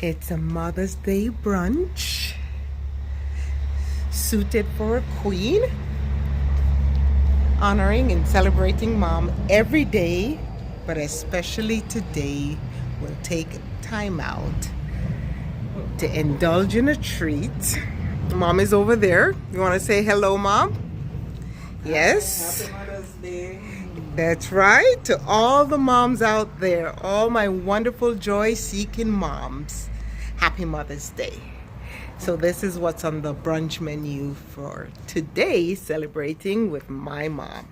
It's a Mother's Day brunch suited for a queen, honoring and celebrating mom every day, but especially today. We'll take time out to indulge in a treat. Mom is over there. You want to say hello, Mom? Yes. Happy Mother's Day. That's right. To all the moms out there, all my wonderful joy-seeking moms, happy Mother's Day. So this is what's on the brunch menu for today, celebrating with my mom.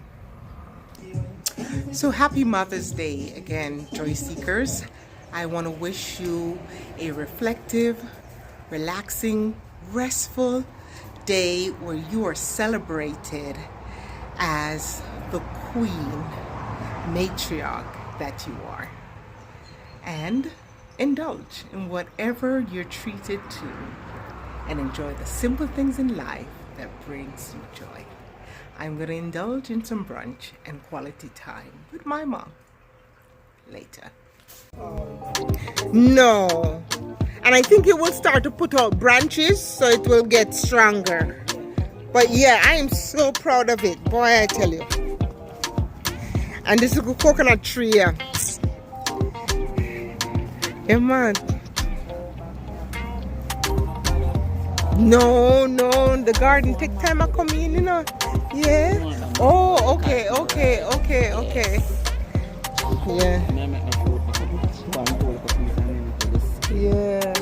So happy Mother's Day again, joy seekers. I want to wish you a reflective, relaxing, restful day where you are celebrated as the queen, matriarch that you are. And indulge in whatever you're treated to and enjoy the simple things in life that brings you joy. I'm going to indulge in some brunch and quality time with my mom later. No. And I think it will start to put out branches so it will get stronger. But yeah, I am so proud of it. Boy, I tell you. And this is a coconut tree. Yeah, man. No, the garden take time to come in, you know. Yeah. Oh, okay. Yeah. Yeah.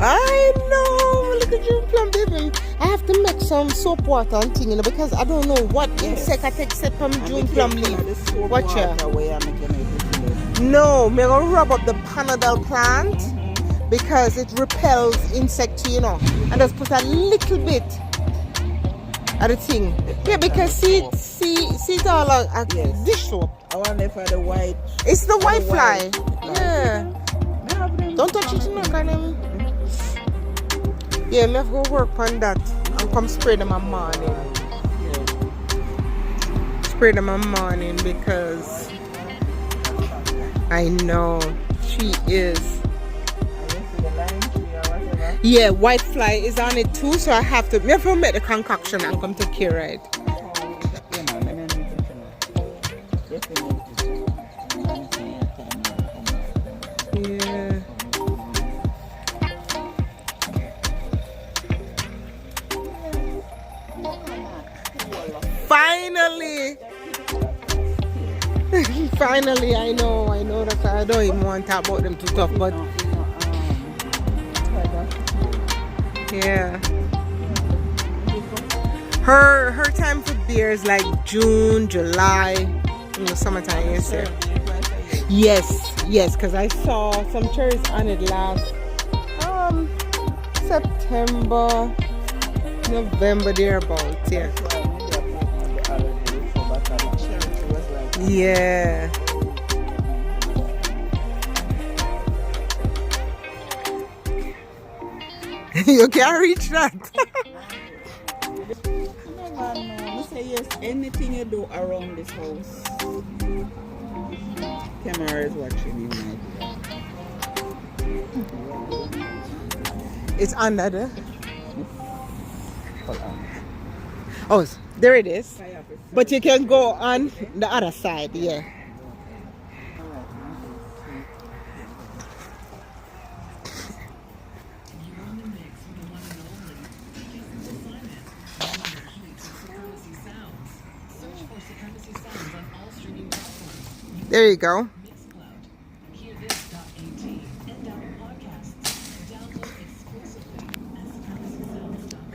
I know. Look at you, plum baby. I have to make some soap water and thing, you know, because I don't know what insect I take set from June plum leaf. Watch ya. No, I'm gonna rub up the Panadol plant because it repels insects, you know, and just put a little bit of the thing. Yeah, because see it's all a dish soap. I wonder for the white. It's the white fly. Yeah. Don't touch it, you know, kind of. Yeah, let's go work on that and come spray them in the morning. Spray them in the morning because I know she is. Yeah, white fly is on it too, so I have to make the concoction and come take care of it. Yeah. Finally, I know that I don't even want to talk about them too tough, but yeah. Her time for beer is like June, July, you know, summertime, yes sir. Yes, because I saw some cherries on it last September, November, thereabouts, yeah. Yeah. You can't reach that. I say yes, anything you do around this house, camera is watching you. It's under there. Oh, there it is. But you can go on the other side, yeah. There you go.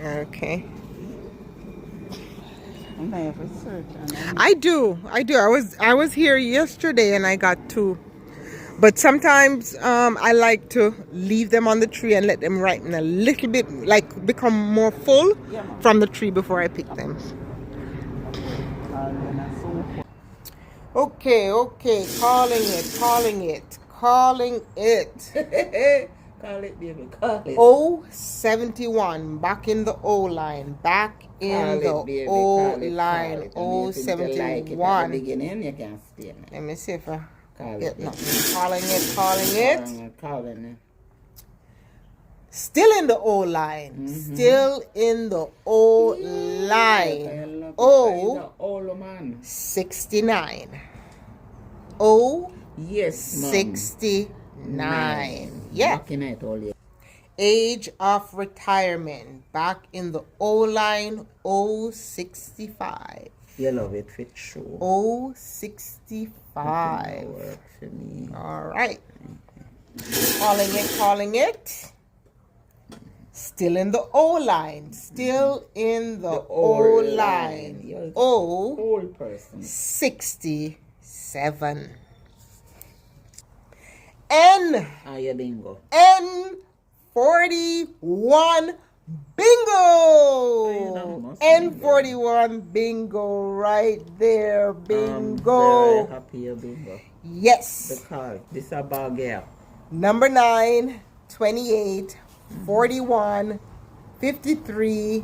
Okay. I do. I was here yesterday and I got 2. But sometimes I like to leave them on the tree and let them ripen a little bit, like become more full from the tree before I pick them. Okay, calling it. Call it, baby. Call it. 071, back in the O line. Back in the Baby. O Call it. line. And you think you like it at the 071. beginning, you can stay now. Let me see if I Call get it. nothing. Calling it. Calling it. Still in the O line. Still in the O line. O 69. O yes, ma'am. 69. Yeah. Back in it all year. Age of retirement. Back in the O line. 065. You love it fit show. 065. Work for me. All right. Calling it. Still in the O line. Still in the O line. O Old person. 67. N. Yeah, bingo. N41 bingo. N41 bingo right there. Bingo. I'm very happy you bingo. Yes. The card. This is a bag here. Number 9, 28, 41, 53,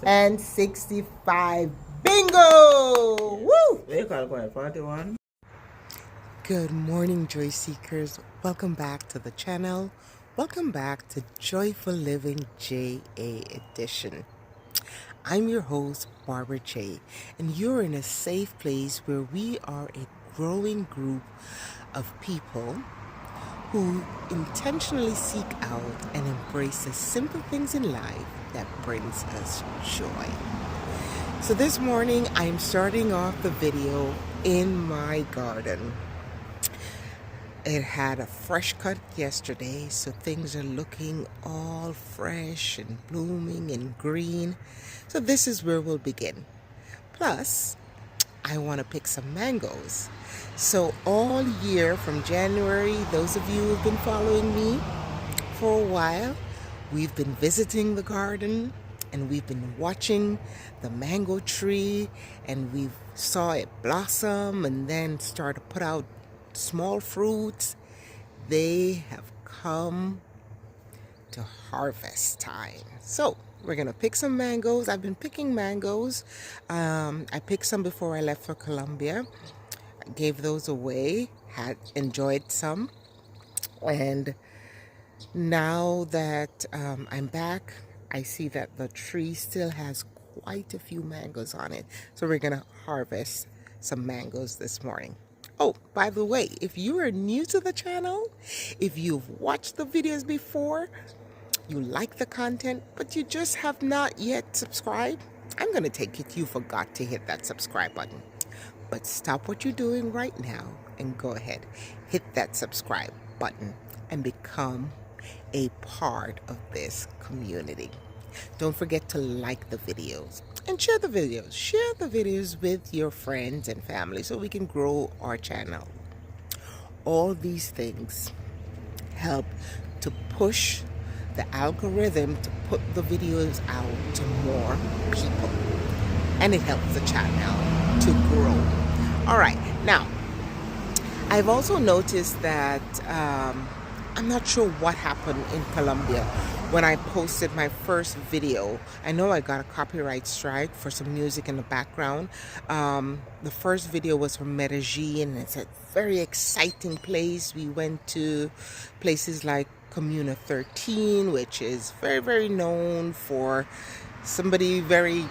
and 65. Bingo! Woo! What you call it? 41? Good morning, joy seekers. Welcome back to the channel. Welcome back to Joyful Living JA Edition. I'm your host, Barbara J, and you're in a safe place where we are a growing group of people who intentionally seek out and embrace the simple things in life that brings us joy. So this morning, I'm starting off the video in my garden. It had a fresh cut yesterday, so things are looking all fresh and blooming and green. So this is where we'll begin. Plus, I want to pick some mangoes. So all year from January, those of you who've been following me for a while, we've been visiting the garden and we've been watching the mango tree, and we saw it blossom and then start to put out small fruits. They have come to harvest time. So we're gonna pick some mangoes. I've been picking mangoes. I picked some before I left for Colombia. I gave those away, had enjoyed some, and now that I'm back, I see that the tree still has quite a few mangoes on it. So we're gonna harvest some mangoes this morning. Oh, by the way, if you are new to the channel, if you've watched the videos before, you like the content, but you just have not yet subscribed, I'm going to take it you forgot to hit that subscribe button. But stop what you're doing right now and go ahead, hit that subscribe button and become a part of this community. Don't forget to like the videos and share the videos. Share the videos with your friends and family so we can grow our channel. All these things help to push the algorithm to put the videos out to more people. And it helps the channel to grow. All right, now, I've also noticed that I'm not sure what happened in Colombia when I posted my first video. I know I got a copyright strike for some music in the background. The first video was from Medellin. It's a very exciting place. We went to places like Comuna 13, which is very, very known for somebody very,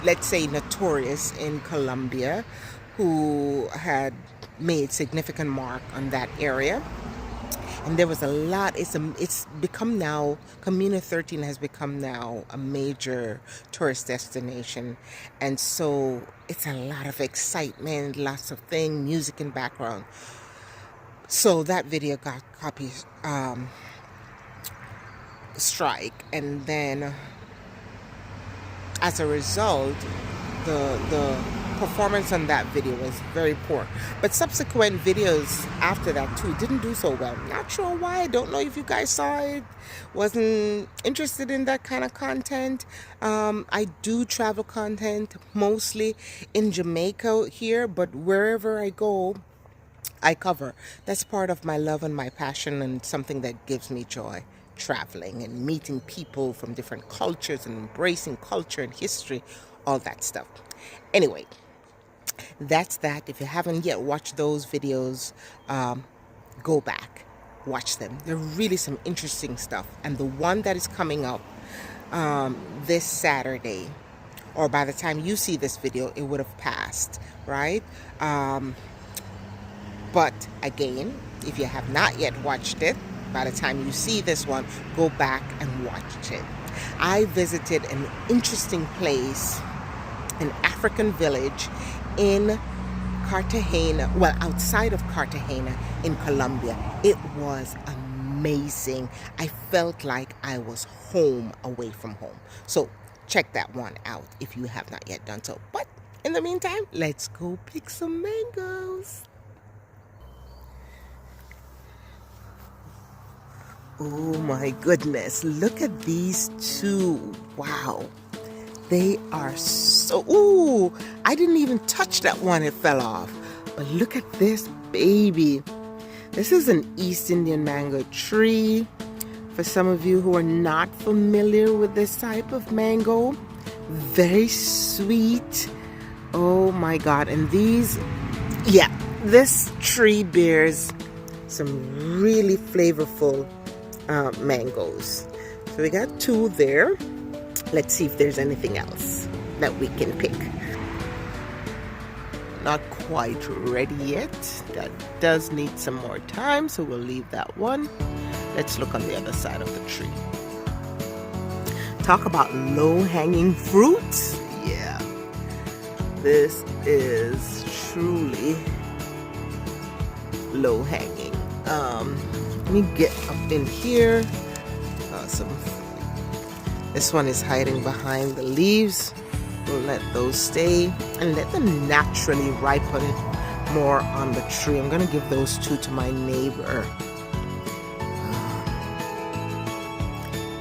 let's say, notorious in Colombia who had made significant mark on that area. And there was a lot. It's become now, Comuna 13 has become now a major tourist destination. And so it's a lot of excitement, lots of things, music in background. So that video got copy strike. And then as a result, the performance on that video was very poor. But subsequent videos after that too didn't do so well. Not sure why. I don't know if you guys saw it. Wasn't interested in that kind of content. I do travel content mostly in Jamaica here, but wherever I go, I cover. That's part of my love and my passion, and something that gives me joy. Traveling and meeting people from different cultures and embracing culture and history, all that stuff. Anyway, that's that. If you haven't yet watched those videos, go back, watch them. They're really some interesting stuff. And the one that is coming up this Saturday, or by the time you see this video, it would have passed, right? But again, if you have not yet watched it, by the time you see this one, go back and watch it. I visited an interesting place, an African village in Cartagena, well, outside of Cartagena in Colombia. It was amazing. I felt like I was home away from home. So check that one out if you have not yet done so. But in the meantime, let's go pick some mangoes. Oh my goodness, look at these two. Wow. They are so, ooh, I didn't even touch that one, it fell off. But look at this baby. This is an East Indian mango tree. For some of you who are not familiar with this type of mango, very sweet. Oh my God. And these, yeah, this tree bears some really flavorful mangoes. So we got two there. Let's see if there's anything else that we can pick. Not quite ready yet. That does need some more time, so we'll leave that one. Let's look on the other side of the tree. Talk about low-hanging fruits. Yeah, this is truly low-hanging. Let me get up in here. This one is hiding behind the leaves. We'll let those stay and let them naturally ripen more on the tree. I'm gonna give those two to my neighbor.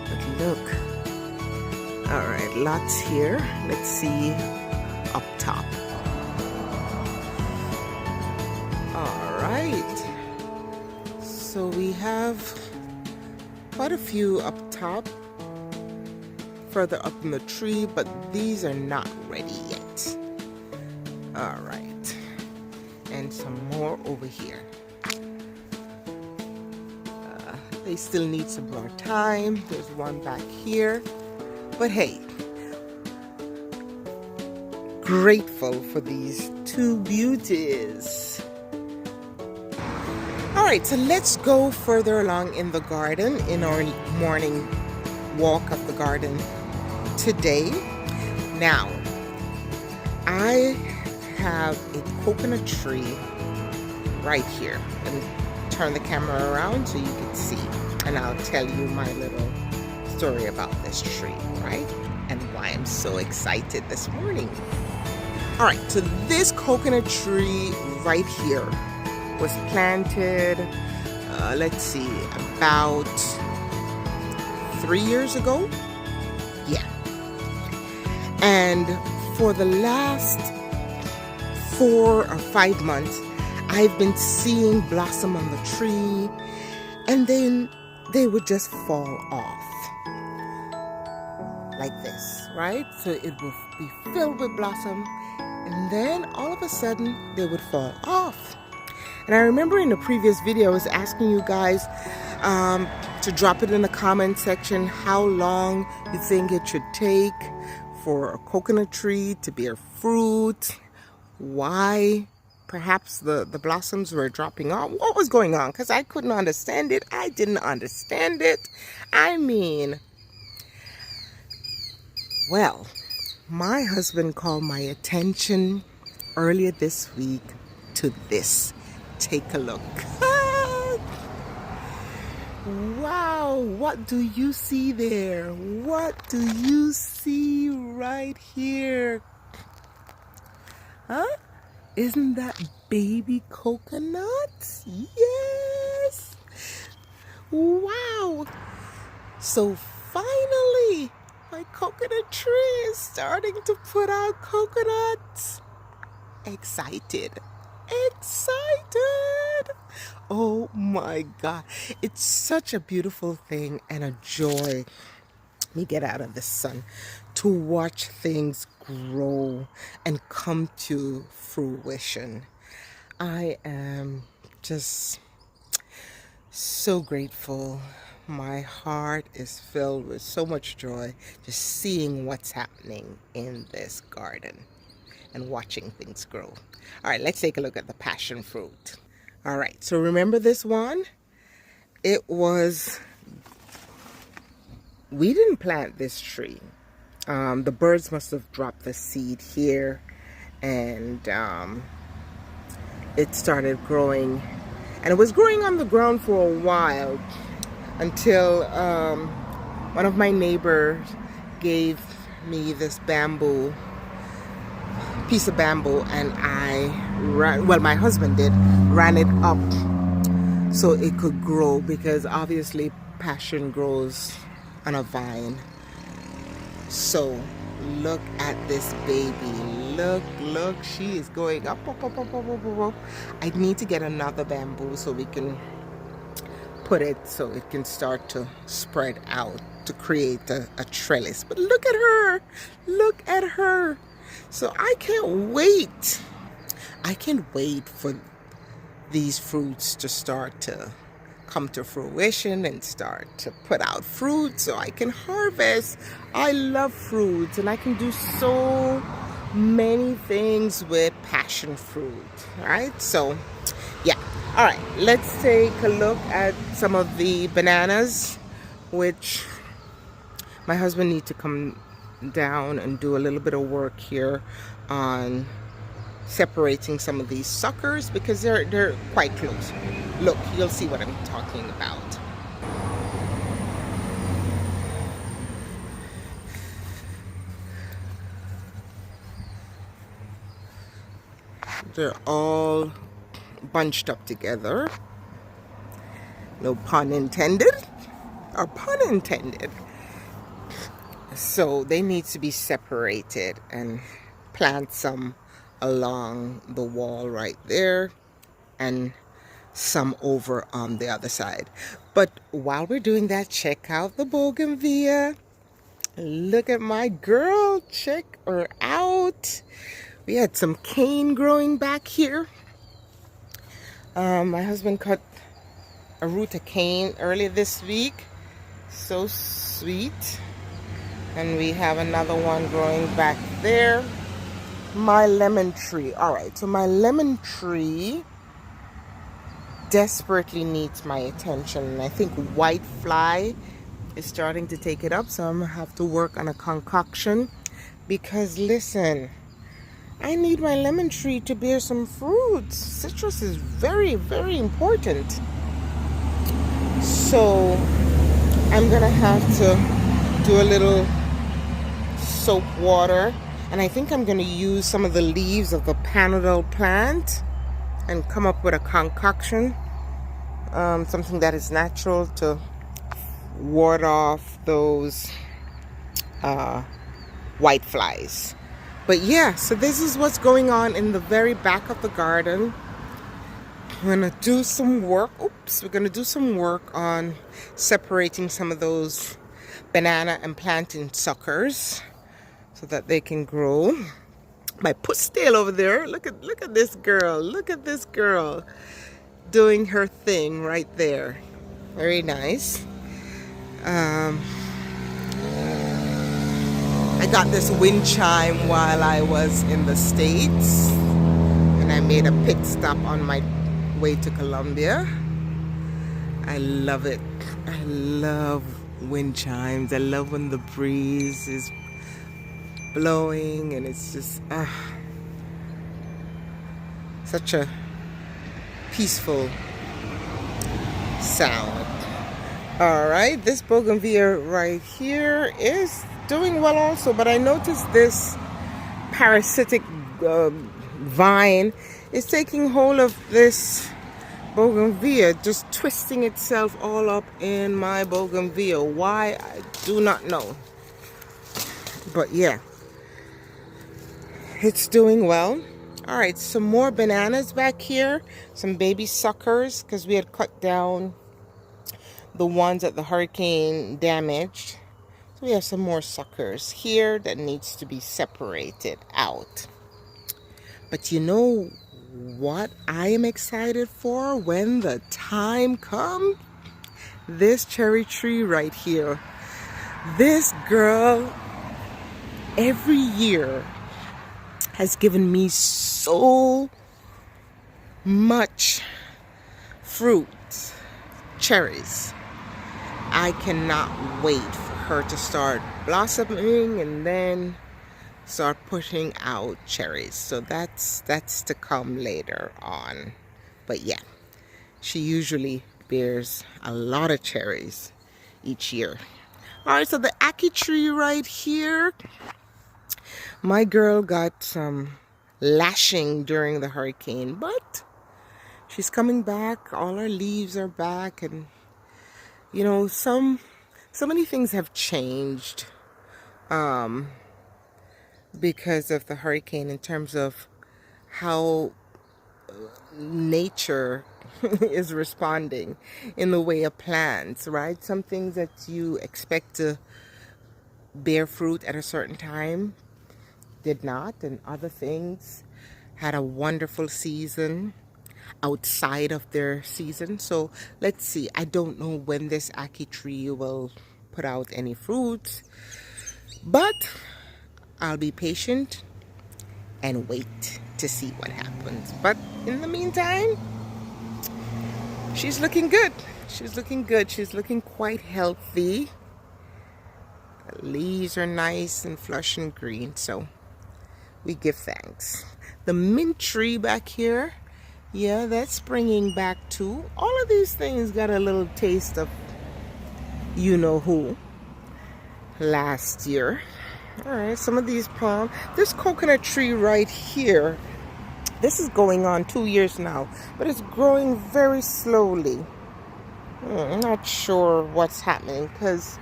But look. All right, lots here. Let's see up top. All right. So we have quite a few up top, further up in the tree, but these are not ready yet. All right, and some more over here. They still need some more time. There's one back here, but hey, grateful for these two beauties. All right, so let's go further along in the garden in our morning walk of the garden today. Now, I have a coconut tree right here. Let me turn the camera around so you can see, and I'll tell you my little story about this tree, right? And why I'm so excited this morning. All right, so this coconut tree right here was planted, let's see, about 3 years ago. Yeah. And for the last 4 or 5 months, I've been seeing blossom on the tree, and then they would just fall off like this, right? So it would be filled with blossom, and then all of a sudden they would fall off. And I remember in the previous video I was asking you guys to drop it in the comment section how long you think it should take for a coconut tree to bear fruit, why perhaps the blossoms were dropping off, what was going on, because I couldn't understand it. I didn't understand it. I mean, well, my husband called my attention earlier this week to this. Take a look. Wow, what do you see there? What do you see right here? Huh? Isn't that baby coconuts? Yes! Wow! So finally, my coconut tree is starting to put out coconuts. Excited. Excited! Oh my God. It's such a beautiful thing and a joy me get out of the sun to watch things grow and come to fruition. I am just so grateful. My heart is filled with so much joy just seeing what's happening in this garden and watching things grow. All right, let's take a look at the passion fruit. All right, so remember this one? We didn't plant this tree. The birds must have dropped the seed here, and it started growing. And it was growing on the ground for a while until one of my neighbors gave me this piece of bamboo, and my husband ran it up so it could grow, because obviously passion grows on a vine. So look at this baby. Look, she is going up. I need to get another bamboo so we can put it so it can start to spread out to create a trellis. But look at her. Look at her. So I can't wait. I can't wait for these fruits to start to come to fruition and start to put out fruit so I can harvest. I love fruits, and I can do so many things with passion fruit. All right, so yeah. All right, let's take a look at some of the bananas, which my husband needs to come down and do a little bit of work here on separating some of these suckers, because they're quite close. Look, you'll see what I'm talking about. They're all bunched up together. No pun intended, or pun intended. So they need to be separated, and plant some along the wall right there and some over on the other side. But while we're doing that, check out the bougainvillea. Look at my girl. Check her out. We had some cane growing back here. My husband cut a root of cane earlier this week. So sweet. And we have another one growing back there. My lemon tree. All right, so my lemon tree desperately needs my attention, and I think white fly is starting to take it up, so I'm gonna have to work on a concoction, because listen, I need my lemon tree to bear some fruits. Citrus is very, very important. So I'm gonna have to do a little soap water, and I think I'm going to use some of the leaves of the Panadol plant and come up with a concoction, something that is natural to ward off those white flies. But yeah, so this is what's going on in the very back of the garden. We're going to do some work. We're going to do some work on separating some of those banana and plantain suckers, so that they can grow. My pusstail over there, look at this girl. Look at this girl doing her thing right there. Very nice. I got this wind chime while I was in the States, and I made a pit stop on my way to Colombia. I love it. I love wind chimes. I love when the breeze is blowing, and it's just such a peaceful sound. All right, this bougainvillea right here is doing well also, but I noticed this parasitic vine is taking hold of this bougainvillea, just twisting itself all up in my bougainvillea. Why, I do not know. But yeah, it's doing well. All right, some more bananas back here, some baby suckers, because we had cut down the ones that the hurricane damaged. So we have some more suckers here that needs to be separated out. But you know what I am excited for when the time comes? This cherry tree right here. This girl every year has given me so much fruit, cherries. I cannot wait for her to start blossoming and then start putting out cherries. So that's to come later on. But yeah, she usually bears a lot of cherries each year. All right, so the ackee tree right here, my girl got some lashing during the hurricane, but she's coming back. All her leaves are back, and you know, so many things have changed because of the hurricane in terms of how nature is responding in the way of plants, right? Some things that you expect to bear fruit at a certain time did not, and other things had a wonderful season outside of their season. So let's see, I don't know when this ackee tree will put out any fruits, but I'll be patient and wait to see what happens. But in the meantime, she's looking good. She's looking good. She's looking quite healthy. The leaves are nice and flush and green, so we give thanks. The mint tree back here, yeah, that's springing back too. All of these things got a little taste of you know who last year. All right, some of these palm. This coconut tree right here, this is going on 2 years now, but it's growing very slowly. I'm not sure what's happening because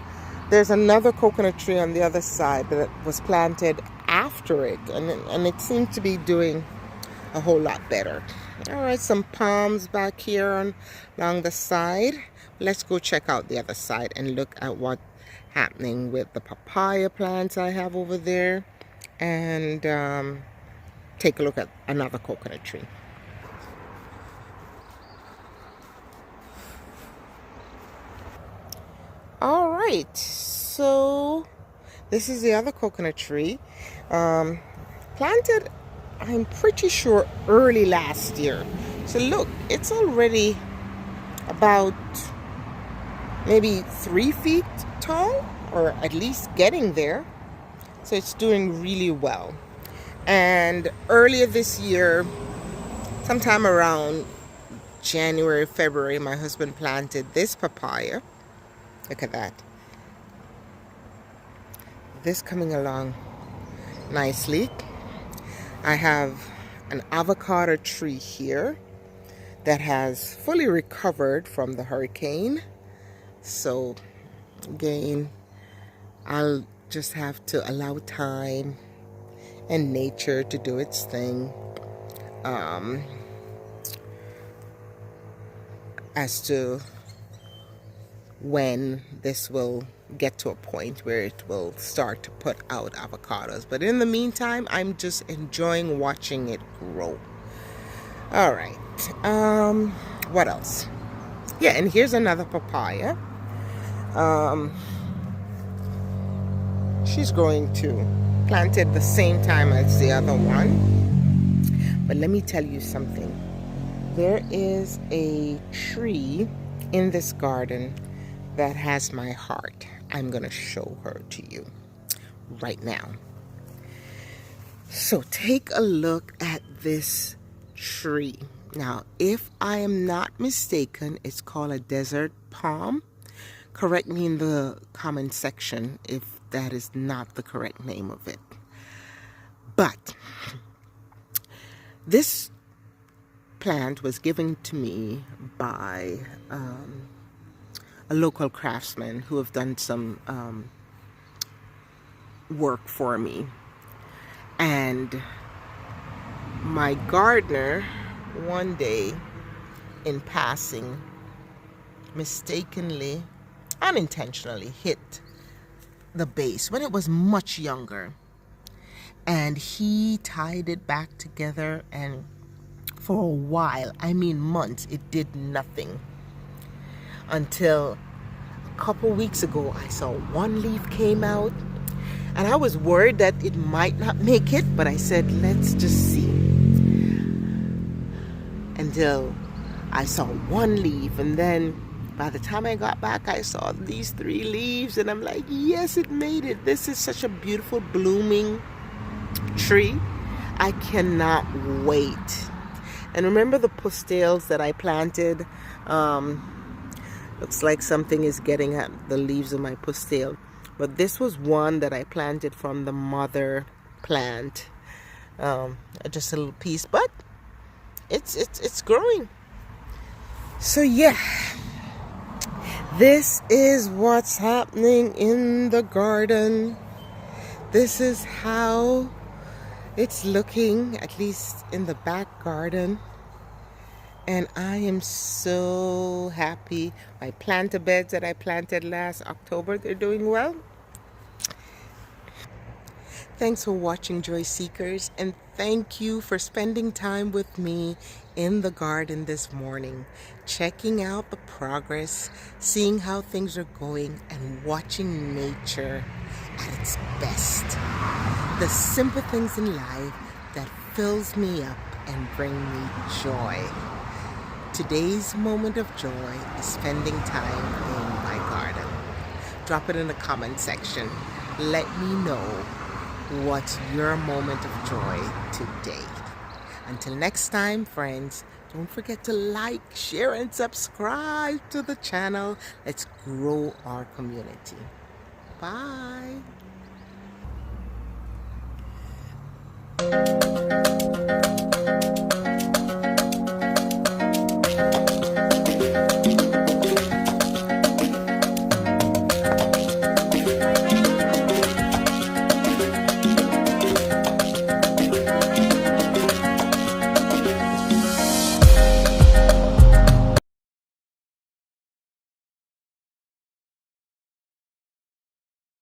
there's another coconut tree on the other side that was planted after it, and it seems to be doing a whole lot better. All right, some palms back here along the side. Let's go check out the other side and look at what's happening with the papaya plants I have over there, and take a look at another coconut tree. All right, so this is the other coconut tree, planted, I'm pretty sure, early last year. So look, it's already about maybe 3 feet tall, or at least getting there. So it's doing really well. And earlier this year, sometime around January, February, my husband planted this papaya. Look at that. This coming along nicely. I have an avocado tree here that has fully recovered from the hurricane. So again, I'll just have to allow time and nature to do its thing as to when this will get to a point where it will start to put out avocados. But in the meantime, I'm just enjoying watching it grow. All right, what else? Yeah, and here's another papaya. She's growing too, planted the same time as the other one. But let me tell you something. There is a tree in this garden that has my heart. I'm gonna show her to you right now. So take a look at this tree. Now, if I am not mistaken, it's called a desert palm. Correct me in the comment section if that is not the correct name of it. But This plant was given to me by a local craftsman who have done some work for me. And my gardener one day in passing mistakenly, unintentionally hit the base when it was much younger, and he tied it back together, and for a while, I mean months, it did nothing until a couple weeks ago I saw one leaf came out, and I was worried that it might not make it, but I said, let's just see. Until I saw one leaf, and then by the time I got back, I saw these 3 leaves, and I'm like, yes, it made it. This is such a beautiful blooming tree. I cannot wait. And remember the pastels that I planted? Looks like something is getting at the leaves of my pastel. But this was one that I planted from the mother plant. Just a little piece, but it's growing. So yeah, this is what's happening in the garden. This is how it's looking, at least in the back garden. And I am so happy. My planter beds that I planted last October, they're doing well. Thanks for watching, Joy Seekers, and thank you for spending time with me in the garden this morning, checking out the progress, seeing how things are going, and watching nature at its best. The simple things in life that fills me up and bring me joy. Today's moment of joy is spending time in my garden. Drop it in the comment section. Let me know what's your moment of joy today. Until next time, friends, don't forget to like, share, and subscribe to the channel. Let's grow our community. Bye.